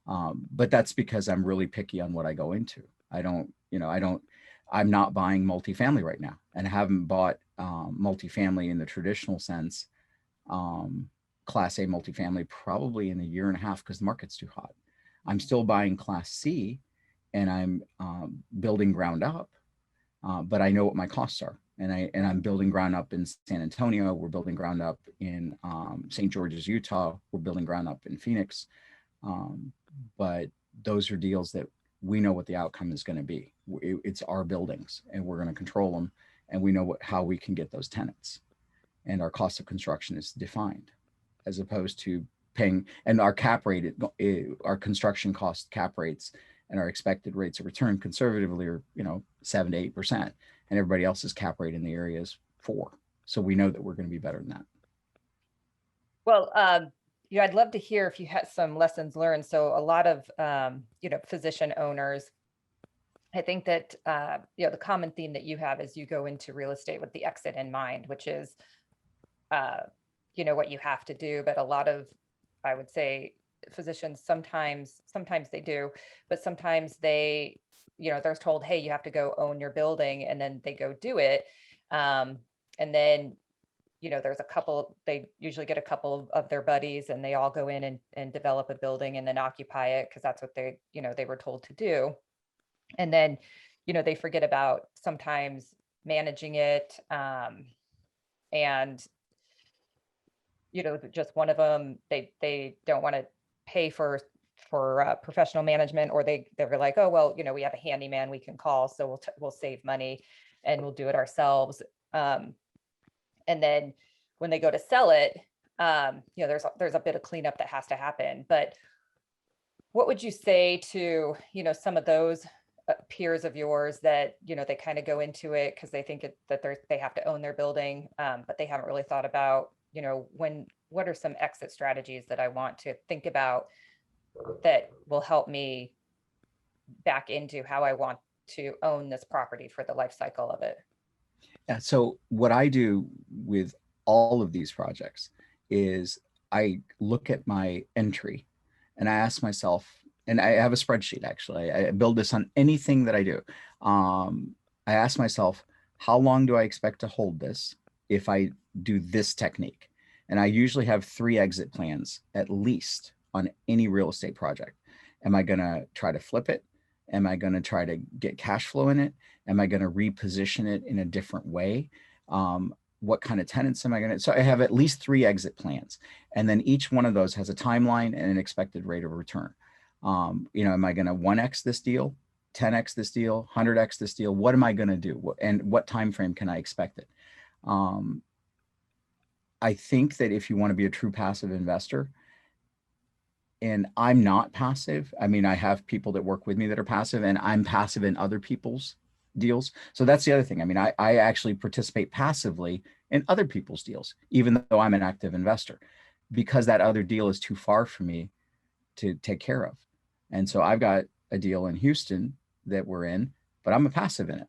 But that's because I'm really picky on what I go into. I'm not buying multifamily right now, and I haven't bought multifamily in the traditional sense, Class A multifamily, probably in 1.5 years because the market's too hot. I'm still buying Class C, and I'm building ground up, but I know what my costs are. And I'm building ground up in San Antonio. We're building ground up in St. George's, Utah. We're building ground up in Phoenix. But those are deals that we know what the outcome is going to be. It's our buildings, and we're going to control them. and we know how we can get those tenants. And our cost of construction is defined, as opposed to paying, and our cap rate, our construction cost cap rates and our expected rates of return conservatively are, 7 to 8%, and everybody else's cap rate in the area is 4. So we know that we're going to be better than that. Well, I'd love to hear if you had some lessons learned. So a lot of, physician owners, I think that, the common theme that you have is you go into real estate with the exit in mind, which is, what you have to do. But a lot of, I would say, physicians sometimes they do, but sometimes they, they're told, hey, you have to go own your building, and then they go do it. And then, there's they usually get a couple of their buddies, and they all go in and develop a building and then occupy it because that's what they were told to do. And then, they forget about sometimes managing it. And, just one of them, they don't want to pay for professional management, or they're like, oh, well, we have a handyman we can call, so we'll save money and we'll do it ourselves. And then when they go to sell it, there's a bit of cleanup that has to happen. But what would you say to, some of those peers of yours that, they kind of go into it because they think that they have to own their building, but they haven't really thought about, what are some exit strategies that I want to think about that will help me back into how I want to own this property for the life cycle of it? Yeah. So what I do with all of these projects is I look at my entry and I ask myself, and I have a spreadsheet, actually, I build this on anything that I do. I ask myself, how long do I expect to hold this if I do this technique? And I usually have 3 exit plans at least on any real estate project. Am I going to try to flip it? Am I going to try to get cash flow in it? Am I going to reposition it in a different way? What kind of tenants am I going to? So I have at least 3 exit plans. And then each one of those has a timeline and an expected rate of return. Am I going to 1x this deal, 10x this deal, 100x this deal? What am I going to do? And what time frame can I expect it? I think that if you want to be a true passive investor, and I'm not passive. I mean, I have people that work with me that are passive, and I'm passive in other people's deals. So that's the other thing. I mean, I actually participate passively in other people's deals, even though I'm an active investor, because that other deal is too far for me to take care of. And so I've got a deal in Houston that we're in, but I'm a passive in it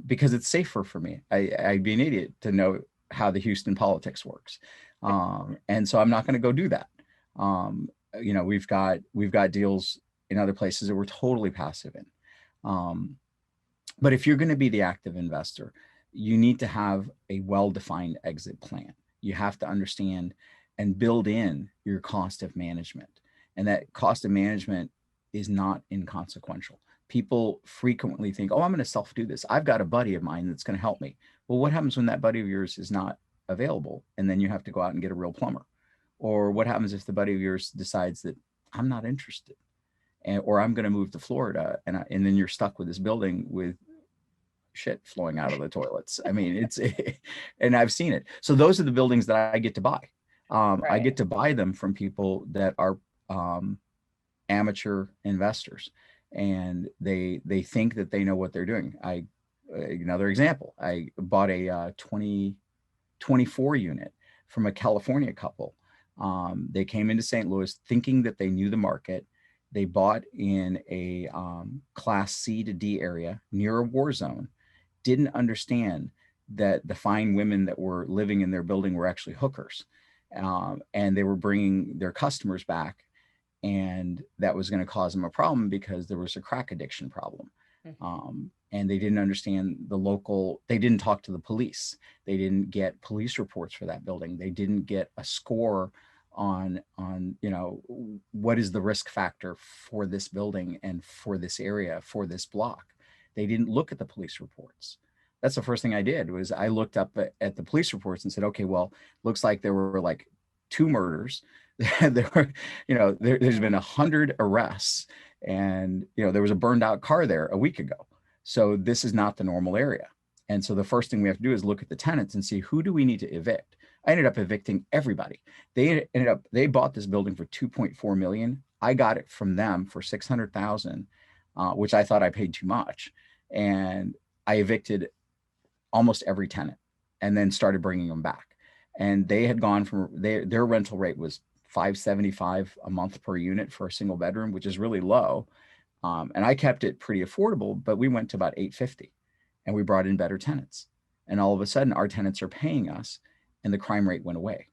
because it's safer for me. I'd be an idiot to know how the Houston politics works. And so I'm not going to go do that. We've got deals in other places that we're totally passive in. But if you're going to be the active investor, you need to have a well-defined exit plan. You have to understand and build in your cost of management. And that cost of management is not inconsequential. People frequently think, oh, I'm going to self-do this. I've got a buddy of mine that's going to help me. Well, what happens when that buddy of yours is not available? And then you have to go out and get a real plumber. Or what happens if the buddy of yours decides that I'm not interested, or I'm going to move to Florida, and then you're stuck with this building with shit flowing out of the toilets. I mean, and I've seen it. So those are the buildings that I get to buy. Right. I get to buy them from people that are amateur investors, and they think that they know what they're doing. Another example, I bought a 2024 unit from a California couple. They came into St. Louis thinking that they knew the market. They bought in a class C to D area near a war zone, didn't understand that the fine women that were living in their building were actually hookers. And they were bringing their customers back, and that was going to cause them a problem because there was a crack addiction problem. Mm-hmm. And they didn't understand they didn't talk to the police. They didn't get police reports for that building. They didn't get a score on what is the risk factor for this building and for this area, for this block. They didn't look at the police reports. That's the first thing I did, was I looked up at the police reports and said, okay, well, looks like there were like 2 murders. There were, there's been 100 arrests, and, there was a burned out car there a week ago. So this is not the normal area. And so the first thing we have to do is look at the tenants and see, who do we need to evict? I ended up evicting everybody. They bought this building for 2.4 million. I got it from them for 600,000, which I thought I paid too much. And I evicted almost every tenant and then started bringing them back. And they had gone from their rental rate was 575 a month per unit for a single bedroom, which is really low. And I kept it pretty affordable, but we went to about 850 and we brought in better tenants. And all of a sudden our tenants are paying us and the crime rate went away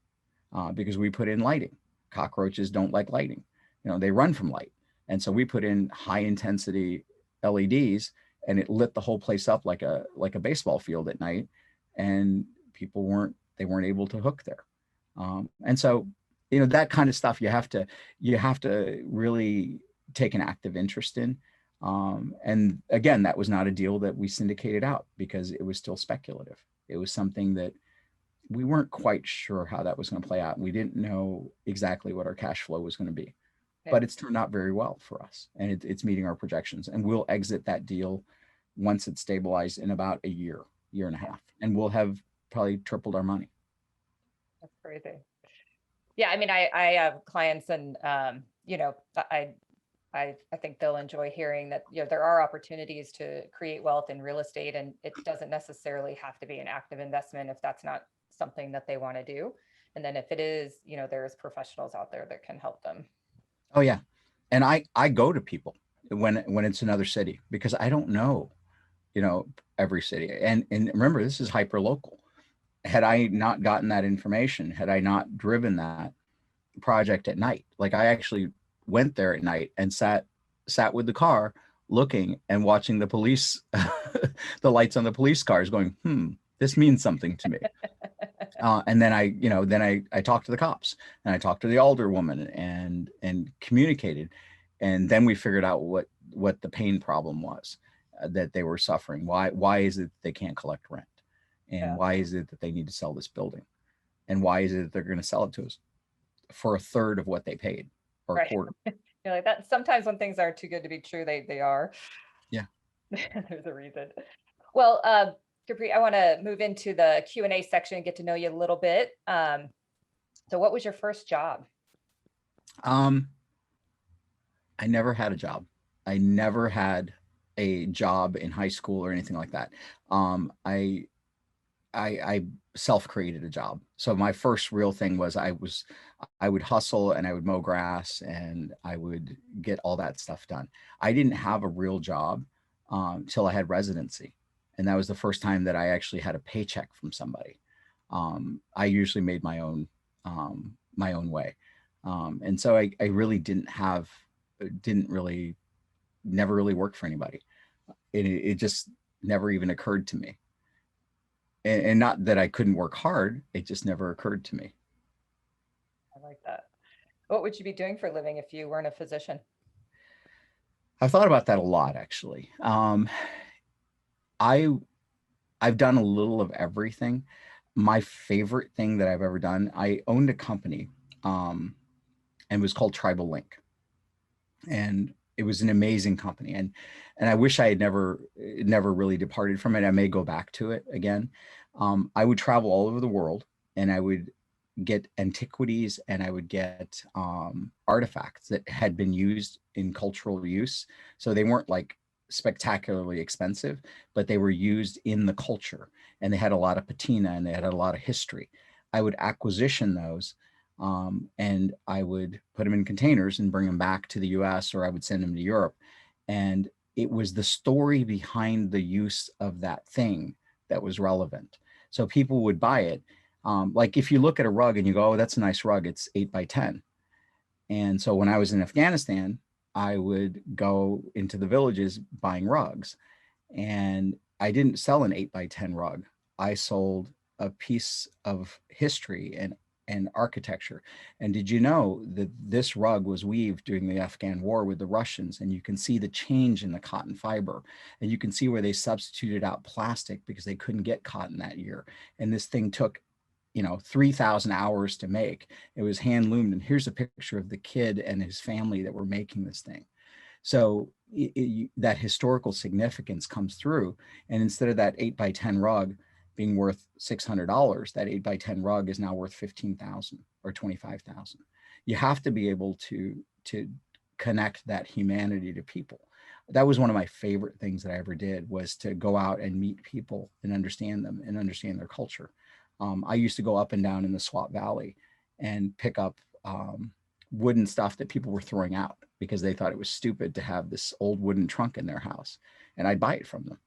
because we put in lighting. Cockroaches don't like lighting. They run from light. And so we put in high intensity LEDs and it lit the whole place up like a baseball field at night. And people weren't able to hook there. And so, that kind of stuff you have to really take an active interest in. And again, that was not a deal that we syndicated out because it was still speculative. It was something that we weren't quite sure how that was going to play out. We didn't know exactly what our cash flow was going to be, but it's turned out very well for us and it's meeting our projections. And we'll exit that deal once it's stabilized in about a year and a half, and we'll have probably tripled our money. That's crazy. Yeah, I mean, I have clients, and I think they'll enjoy hearing that there are opportunities to create wealth in real estate, and it doesn't necessarily have to be an active investment if that's not something that they want to do. And then if it is, there's professionals out there that can help them. Oh yeah, and I go to people when it's another city because I don't know, every city. And remember, this is hyper local. Had I not gotten that information, had I not driven that project at night, like I actually went there at night and sat with the car looking and watching the police, the lights on the police cars going, this means something to me. And then I talked to the cops and I talked to the alderwoman and communicated. And then we figured out what the pain problem was that they were suffering. Why is it they can't collect rent? And why is it that they need to sell this building? And why is it that they're going to sell it to us for a third of what they paid or a quarter? Like that. Sometimes when things are too good to be true, they are. Yeah. There's a reason. Well, Gurpreet, I want to move into the Q&A section and get to know you a little bit. So what was your first job? I never had a job. I never had a job in high school or anything like that. I self-created a job. So my first real thing was I would hustle and I would mow grass and I would get all that stuff done. I didn't have a real job till I had residency. And that was the first time that I actually had a paycheck from somebody. I usually made my own way. And so I really never really worked for anybody. It just never even occurred to me. And not that I couldn't work hard, it just never occurred to me. I like that. What would you be doing for a living if you weren't a physician? I've thought about that a lot, actually. I've done a little of everything. My favorite thing that I've ever done, I owned a company and it was called Tribal Link. And it was an amazing company. And I wish I had never really departed from it. I may go back to it again. I would travel all over the world and I would get antiquities and I would get artifacts that had been used in cultural use. So they weren't like spectacularly expensive, but they were used in the culture and they had a lot of patina and they had a lot of history. I would acquisition those and I would put them in containers and bring them back to the US, or I would send them to Europe. And it was the story behind the use of that thing that was relevant. So people would buy it. Like if you look at a rug and you go, oh, that's a nice rug, it's 8 by 10. And so when I was in Afghanistan, I would go into the villages buying rugs. And I didn't sell an 8 by 10 rug. I sold a piece of history and architecture. And did you know that this rug was weaved during the Afghan war with the Russians? And you can see the change in the cotton fiber. And you can see where they substituted out plastic because they couldn't get cotton that year. And this thing took 3,000 hours to make. It was hand loomed. And here's a picture of the kid and his family that were making this thing. So that historical significance comes through. And instead of that 8x10 rug being worth $600, that 8x10 rug is now worth 15,000 or 25,000. You have to be able to connect that humanity to people. That was one of my favorite things that I ever did, was to go out and meet people and understand them and understand their culture. I used to go up and down in the Swat Valley and pick up wooden stuff that people were throwing out because they thought it was stupid to have this old wooden trunk in their house, and I'd buy it from them.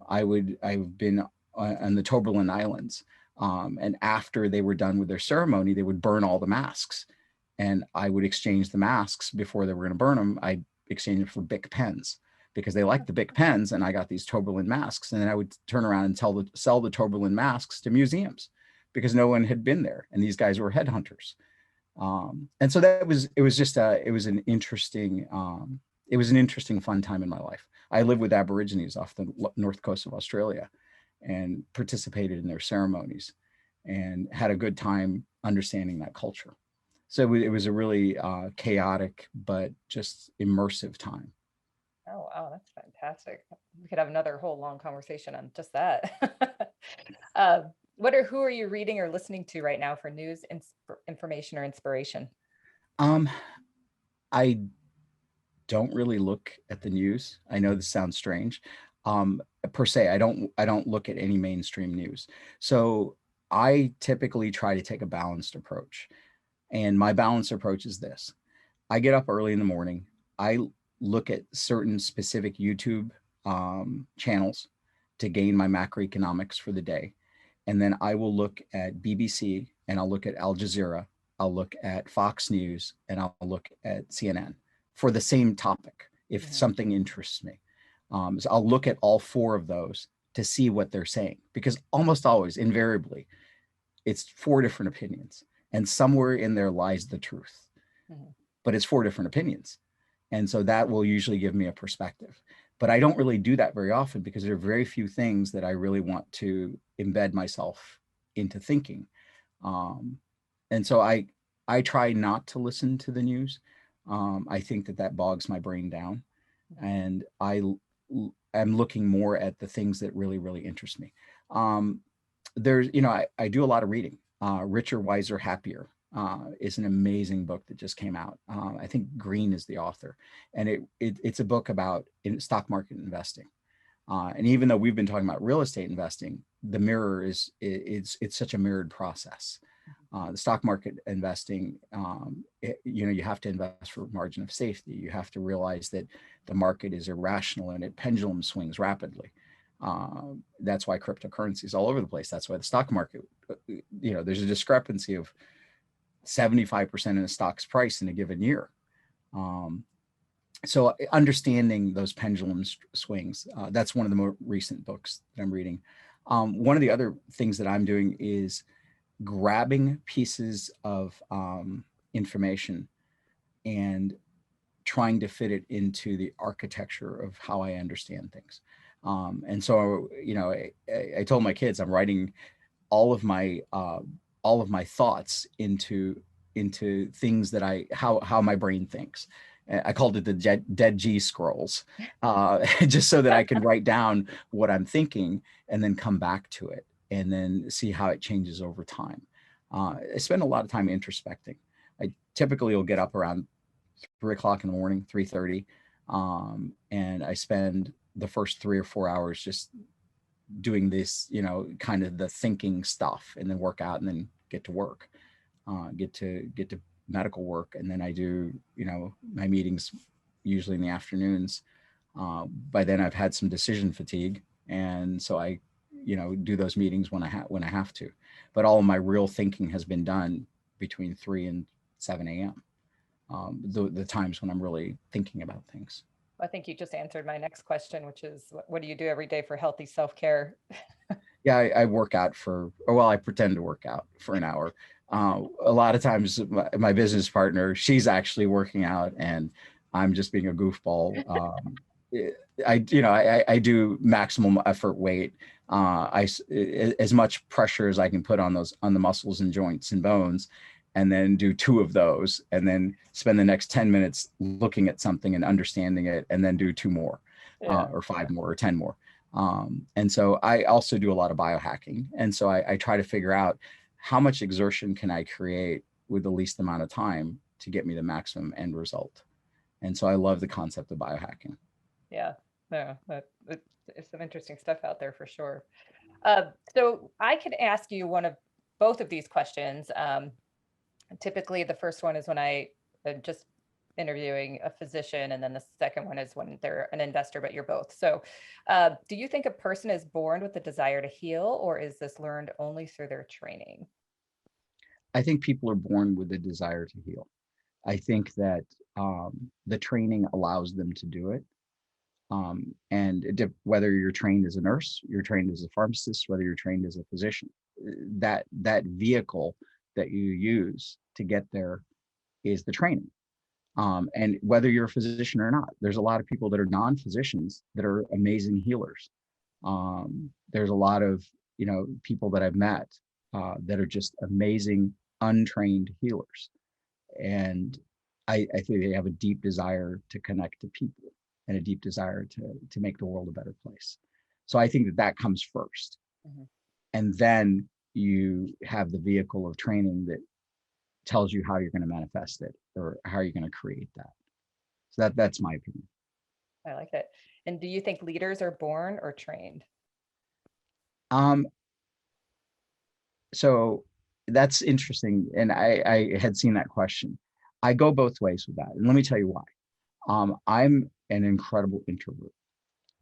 I've been on the Toberland Islands, and after they were done with their ceremony, they would burn all the masks, and I would exchange the masks before they were going to burn them. I'd exchange them for Bic pens because they liked the Bic pens, and I got these Toberland masks, and then I would turn around and sell the Toberland masks to museums because no one had been there, and these guys were headhunters. And so it was just it was an interesting fun time in my life. I lived with Aborigines off the north coast of Australia and participated in their ceremonies and had a good time understanding that culture. So it was a really chaotic but just immersive time. Oh, wow, that's fantastic. We could have another whole long conversation on just that. Who are you reading or listening to right now for news, information, or inspiration? Um, I don't really look at the news. I know this sounds strange. Per se, I don't look at any mainstream news. So I typically try to take a balanced approach. And my balanced approach is this. I get up early in the morning. I look at certain specific YouTube channels to gain my macroeconomics for the day. And then I will look at BBC, and I'll look at Al Jazeera. I'll look at Fox News, and I'll look at CNN for the same topic if something interests me. So I'll look at all four of those to see what they're saying, because almost always, invariably, it's four different opinions. And somewhere in there lies the truth. But it's four different opinions. And so that will usually give me a perspective. But I don't really do that very often because there are very few things that I really want to embed myself into thinking. And so I try not to listen to the news. I think that bogs my brain down. And I'm looking more at the things that really, really interest me. There's, I do a lot of reading. Richer, Wiser, Happier is an amazing book that just came out. I think Green is the author, and it's a book about stock market investing. And even though we've been talking about real estate investing, the mirror it's such a mirrored process. The stock market investing, you have to invest for margin of safety. You have to realize that the market is irrational and it pendulum swings rapidly. That's why cryptocurrency is all over the place. That's why the stock market, there's a discrepancy of 75% in a stock's price in a given year. So understanding those pendulum swings, that's one of the more recent books that I'm reading. One of the other things that I'm doing is grabbing pieces of information and trying to fit it into the architecture of how I understand things. And so, I told my kids I'm writing all of my thoughts into things that how my brain thinks. I called it the dead G scrolls, just so that I can write down what I'm thinking and then come back to it and then see how it changes over time. I spend a lot of time introspecting. I typically will get up around 3 o'clock in the morning, 3:30, and I spend the first 3 or 4 hours just doing this, kind of the thinking stuff, and then work out, and then get to work, get to medical work. And then I do, my meetings usually in the afternoons. By then I've had some decision fatigue. And so I, do those meetings when I have to, but all of my real thinking has been done between 3 and 7 a.m. The times when I'm really thinking about things. I think you just answered my next question, which is, what do you do every day for healthy self-care? Yeah, I work out I pretend to work out for an hour. A lot of times my business partner, she's actually working out and I'm just being a goofball. I do maximum effort weight. As much pressure as I can put on the muscles and joints and bones. and then do 2 of those, and then spend the next 10 minutes looking at something and understanding it, and then do 2 more, or 5 more, or 10 more. And so I also do a lot of biohacking. And so I try to figure out how much exertion can I create with the least amount of time to get me the maximum end result. And so I love the concept of biohacking. Yeah, no, it's some interesting stuff out there for sure. So I could ask you both of these questions. Typically, the first one is when I am just interviewing a physician, and then the second one is when they're an investor, but you're both. So do you think a person is born with the desire to heal, or is this learned only through their training? I think people are born with a desire to heal. I think that the training allows them to do it. Whether you're trained as a nurse, you're trained as a pharmacist, whether you're trained as a physician, that vehicle that you use to get there is the training. And whether you're a physician or not, there's a lot of people that are non-physicians that are amazing healers. There's a lot of people that I've met that are just amazing untrained healers, and I think they have a deep desire to connect to people and a deep desire to make the world a better place. So I think that comes first. Mm-hmm. And then you have the vehicle of training that tells you how you're going to manifest it, or how you're going to create that. So that's my opinion. I like it. And do you think leaders are born or trained? So that's interesting. And I had seen that question. I go both ways with that. And let me tell you why. I'm an incredible introvert,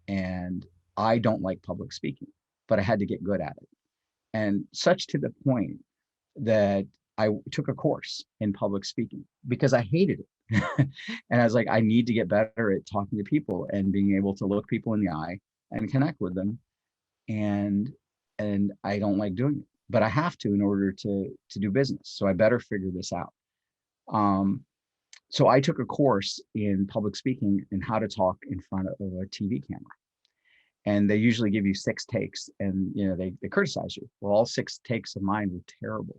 and I don't like public speaking, but I had to get good at it. And such to the point that I took a course in public speaking because I hated it. And I was like, I need to get better at talking to people and being able to look people in the eye and connect with them. And I don't like doing it, but I have to in order to do business. So I better figure this out. So I took a course in public speaking and how to talk in front of a TV camera. And they usually give you 6 takes, and they criticize you. Well, all 6 takes of mine were terrible.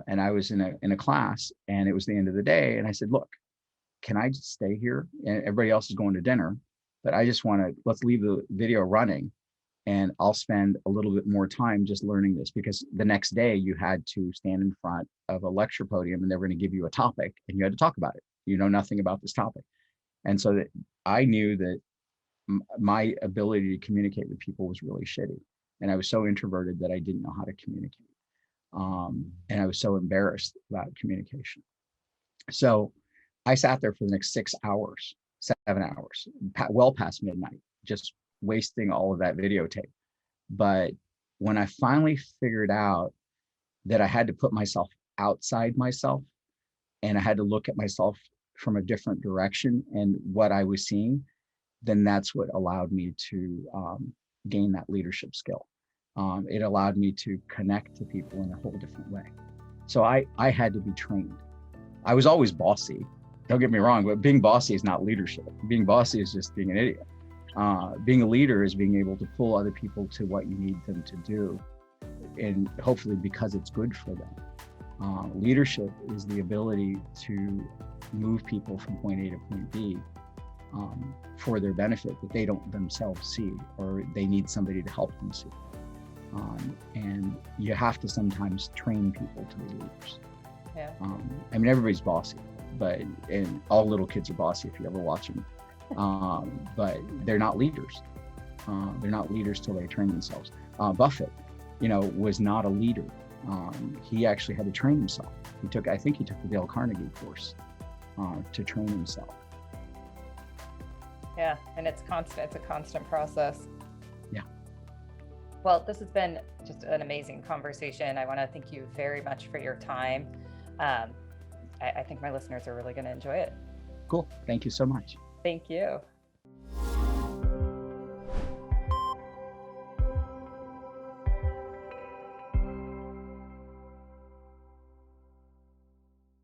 And I was in a class, and it was the end of the day, and I said, look, can I just stay here? And everybody else is going to dinner, but I just let's leave the video running, and I'll spend a little bit more time just learning this, because the next day you had to stand in front of a lecture podium, and they were going to give you a topic, and you had to talk about it. You know nothing about this topic. And so that I knew that my ability to communicate with people was really shitty. And I was so introverted that I didn't know how to communicate. And I was so embarrassed about communication. So I sat there for the next 6 hours, 7 hours, well past midnight, just wasting all of that videotape. But when I finally figured out that I had to put myself outside myself, and I had to look at myself from a different direction and what I was seeing, then that's what allowed me to gain that leadership skill. It allowed me to connect to people in a whole different way. So I had to be trained. I was always bossy, don't get me wrong, but being bossy is not leadership. Being bossy is just being an idiot. Being a leader is being able to pull other people to what you need them to do, and hopefully because it's good for them. Leadership is the ability to move people from point A to point B for their benefit that they don't themselves see, or they need somebody to help them see. And you have to sometimes train people to be leaders. Yeah. I mean, everybody's bossy, and all little kids are bossy if you ever watch them. But they're not leaders. They're not leaders till they train themselves. Buffett, was not a leader. He actually had to train himself. I think he took the Dale Carnegie course to train himself. Yeah, and it's constant. It's a constant process. Yeah. Well, this has been just an amazing conversation. I want to thank you very much for your time. I think my listeners are really going to enjoy it. Cool. Thank you so much. Thank you.